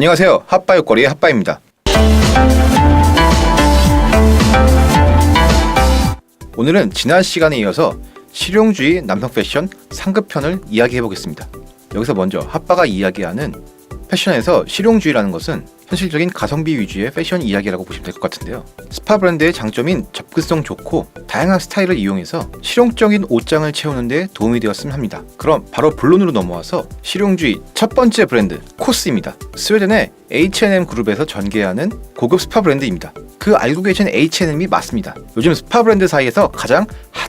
안녕하세요. 핫바이거리의 핫바입니다. 오늘은 지난 시간에 이어서 실용주의 남성 패션 상급편을 이야기해보겠습니다. 여기서 먼저 핫바가 이야기하는 패션에서 실용주의라는 것은 현실적인 가성비 위주의 패션 이야기라고 보시면 될 것 같은데요. 스파 브랜드의 장점인 접근성 좋고 다양한 스타일을 이용해서 실용적인 옷장을 채우는 데 도움이 되었으면 합니다. 그럼 바로 본론으로 넘어와서 실용주의 첫 번째 브랜드 코스입니다. 스웨덴의 H&M 그룹에서 전개하는 고급 스파 브랜드입니다. 그 알고 계신 H&M이 맞습니다. 요즘 스파 브랜드 사이에서 가장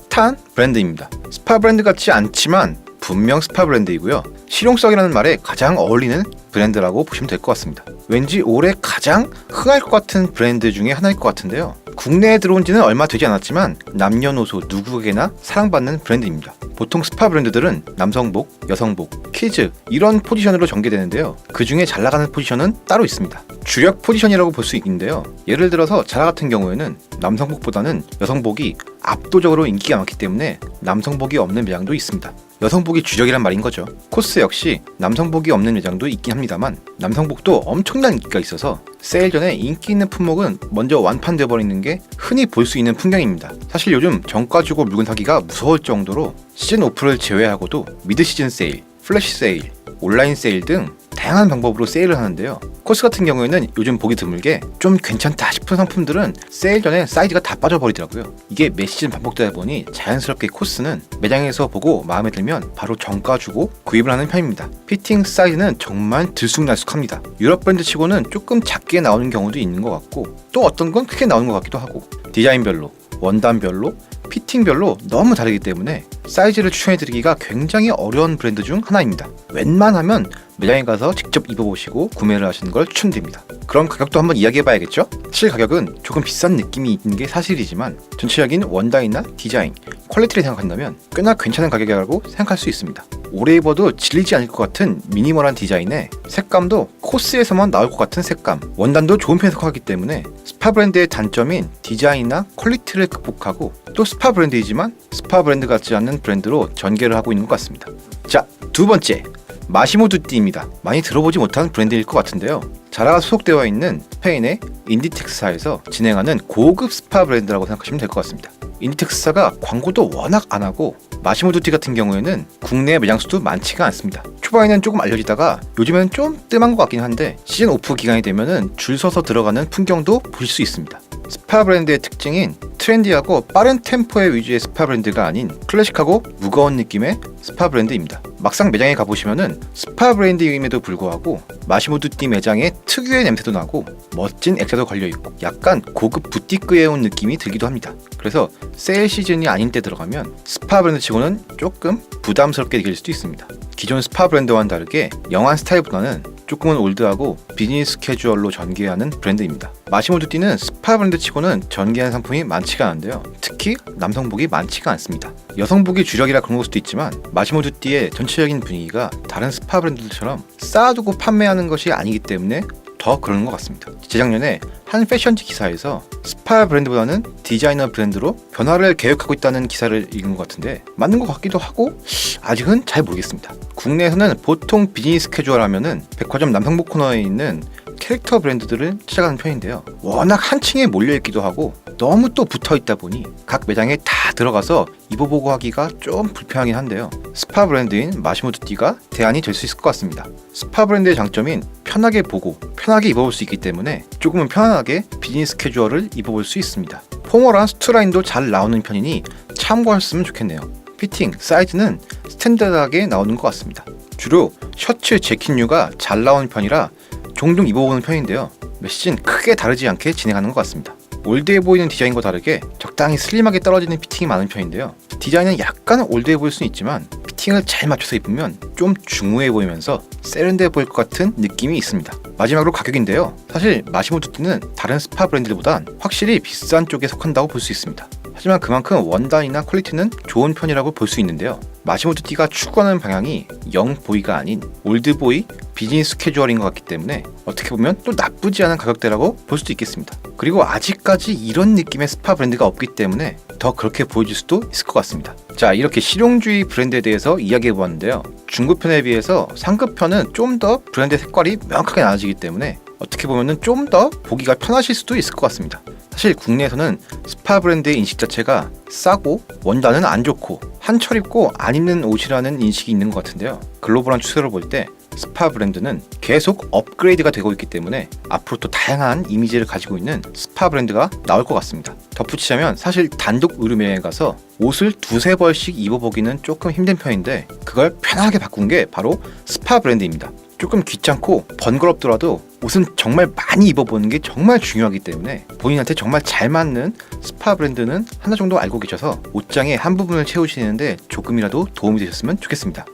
핫한 브랜드입니다. 스파 브랜드 같지 않지만 분명 스파 브랜드이고요. 실용성이라는 말에 가장 어울리는 브랜드라고 보시면 될 것 같습니다. 왠지 올해 가장 흥할 것 같은 브랜드 중에 하나일 것 같은데요. 국내에 들어온 지는 얼마 되지 않았지만 남녀노소 누구에게나 사랑받는 브랜드입니다. 보통 스파 브랜드들은 남성복, 여성복, 키즈 이런 포지션으로 전개되는데요. 그 중에 잘 나가는 포지션은 따로 있습니다. 주력 포지션이라고 볼 수 있는데요. 예를 들어서 자라 같은 경우에는 남성복보다는 여성복이 압도적으로 인기가 많기 때문에 남성복이 없는 매장도 있습니다. 여성복이 주력이란 말인 거죠. 코스 역시 남성복이 없는 매장도 있긴 합니다만 남성복도 엄청난 인기가 있어서 세일 전에 인기 있는 품목은 먼저 완판돼 버리는 게 흔히 볼 수 있는 풍경입니다. 사실 요즘 정가 주고 물건 사기가 무서울 정도로 시즌 오프를 제외하고도 미드 시즌 세일, 플래시 세일, 온라인 세일 등 다양한 방법으로 세일을 하는데요. 코스 같은 경우에는 요즘 보기 드물게 좀 괜찮다 싶은 상품들은 세일 전에 사이즈가 다 빠져버리더라고요. 이게 매 시즌 반복되다 보니 자연스럽게 코스는 매장에서 보고 마음에 들면 바로 정가 주고 구입을 하는 편입니다. 피팅 사이즈는 정말 들쑥날쑥합니다. 유럽 브랜드 치고는 조금 작게 나오는 경우도 있는 것 같고 또 어떤 건 크게 나오는 것 같기도 하고 디자인별로, 원단별로, 피팅별로 너무 다르기 때문에 사이즈를 추천해드리기가 굉장히 어려운 브랜드 중 하나입니다. 웬만하면 매장에 가서 직접 입어보시고 구매를 하시는 걸 추천드립니다. 그럼 가격도 한번 이야기해봐야겠죠? 사실 가격은 조금 비싼 느낌이 있는 게 사실이지만 전체적인 원단이나 디자인, 퀄리티를 생각한다면 꽤나 괜찮은 가격이라고 생각할 수 있습니다. 오래 입어도 질리지 않을 것 같은 미니멀한 디자인에 색감도 코스에서만 나올 것 같은 색감, 원단도 좋은 편에 속하기 때문에 스파 브랜드의 단점인 디자인이나 퀄리티를 극복하고 또 스파 브랜드이지만 스파 브랜드 같지 않는 브랜드로 전개를 하고 있는 것 같습니다. 자, 두 번째 마시모 두띠입니다. 많이 들어보지 못한 브랜드일 것 같은데요. 자라가 소속되어 있는 스페인의 인디텍스사에서 진행하는 고급 스파 브랜드라고 생각하시면 될 것 같습니다. 인디텍스사가 광고도 워낙 안 하고 마시모 두띠 같은 경우에는 국내 매장 수도 많지가 않습니다. 초반에는 조금 알려지다가 요즘에는 좀 뜸한 것 같긴 한데 시즌 오프 기간이 되면은 줄 서서 들어가는 풍경도 보실 수 있습니다. 스파 브랜드의 특징인 트렌디하고 빠른 템포의 위주의 스파 브랜드가 아닌 클래식하고 무거운 느낌의 스파 브랜드입니다. 막상 매장에 가보시면은 스파 브랜드임에도 불구하고 마시모 두띠 매장의 특유의 냄새도 나고 멋진 액자도 걸려있고 약간 고급 부티크에 온 느낌이 들기도 합니다. 그래서 세일 시즌이 아닌 때 들어가면 스파 브랜드 치고는 조금 부담스럽게 느낄 수도 있습니다. 기존 스파 브랜드와는 다르게 영한 스타일보다는 조금은 올드하고 비즈니스 캐주얼로 전개하는 브랜드입니다. 마시모 두띠는 스파 브랜드 치고는 전개하는 상품이 많지가 않은데요. 특히 남성복이 많지가 않습니다. 여성복이 주력이라 그런 걸 수도 있지만 마시모 두띠의 전체적인 분위기가 다른 스파 브랜드들처럼 쌓아두고 판매하는 것이 아니기 때문에 더 그런 것 같습니다. 재작년에 한 패션지 기사에서 스파 브랜드보다는 디자이너 브랜드로 변화를 계획하고 있다는 기사를 읽은 것 같은데 맞는 것 같기도 하고 아직은 잘 모르겠습니다. 국내에서는 보통 비즈니스 캐주얼 하면은 백화점 남성복 코너에 있는 캐릭터 브랜드들을 찾아가는 편인데요. 워낙 한 층에 몰려있기도 하고 너무 또 붙어있다 보니 각 매장에 다 들어가서 입어보고 하기가 좀 불편하긴 한데요. 스파 브랜드인 마시모 두띠가 대안이 될 수 있을 것 같습니다. 스파 브랜드의 장점인 편하게 보고 편하게 입어볼 수 있기 때문에 조금은 편안하게 비즈니스 캐주얼을 입어볼 수 있습니다. 포멀한 수트라인도 잘 나오는 편이니 참고하셨으면 좋겠네요. 피팅, 사이즈는 스탠다드하게 나오는 것 같습니다. 주로 셔츠, 재킷류가 잘 나오는 편이라 종종 입어보는 편인데요. 몇 시즌 크게 다르지 않게 진행하는 것 같습니다. 올드해 보이는 디자인과 다르게 적당히 슬림하게 떨어지는 피팅이 많은 편인데요. 디자인은 약간 올드해 보일 수는 있지만 피팅을 잘 맞춰서 입으면 좀 중후해 보이면서 세련돼 보일 것 같은 느낌이 있습니다. 마지막으로 가격인데요. 사실 마시모 두띠는 다른 스파 브랜드들보단 확실히 비싼 쪽에 속한다고 볼 수 있습니다. 하지만 그만큼 원단이나 퀄리티는 좋은 편이라고 볼 수 있는데요. 마시모토티가 추구하는 방향이 영보이가 아닌 올드보이, 비즈니스 캐주얼인 것 같기 때문에 어떻게 보면 또 나쁘지 않은 가격대라고 볼 수도 있겠습니다. 그리고 아직까지 이런 느낌의 스파 브랜드가 없기 때문에 더 그렇게 보여질 수도 있을 것 같습니다. 자, 이렇게 실용주의 브랜드에 대해서 이야기해보았는데요. 중급편에 비해서 상급편은 좀 더 브랜드 색깔이 명확하게 나눠지기 때문에 어떻게 보면 좀 더 보기가 편하실 수도 있을 것 같습니다. 사실 국내에서는 스파 브랜드의 인식 자체가 싸고 원단은 안 좋고 한철 입고 안 입는 옷이라는 인식이 있는 것 같은데요. 글로벌한 추세를 볼 때 스파 브랜드는 계속 업그레이드가 되고 있기 때문에 앞으로 또 다양한 이미지를 가지고 있는 스파 브랜드가 나올 것 같습니다. 덧붙이자면 사실 단독 의류매에 가서 옷을 두세 벌씩 입어보기는 조금 힘든 편인데 그걸 편하게 바꾼 게 바로 스파 브랜드입니다. 조금 귀찮고 번거롭더라도 옷은 정말 많이 입어보는 게 정말 중요하기 때문에 본인한테 정말 잘 맞는 스파 브랜드는 하나 정도 알고 계셔서 옷장의 한 부분을 채우시는데 조금이라도 도움이 되셨으면 좋겠습니다.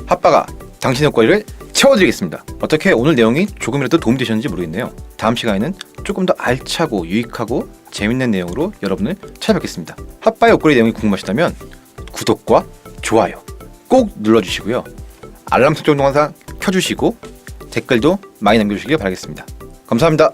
핫바가 당신의 옷걸이를 채워드리겠습니다. 어떻게 오늘 내용이 조금이라도 도움이 되셨는지 모르겠네요. 다음 시간에는 조금 더 알차고 유익하고 재밌는 내용으로 여러분을 찾아뵙겠습니다. 핫바의 옷걸이 내용이 궁금하시다면 구독과 좋아요 꼭 눌러주시고요. 알람 설정 동영상 켜주시고 댓글도 많이 남겨주시길 바라겠습니다. 감사합니다.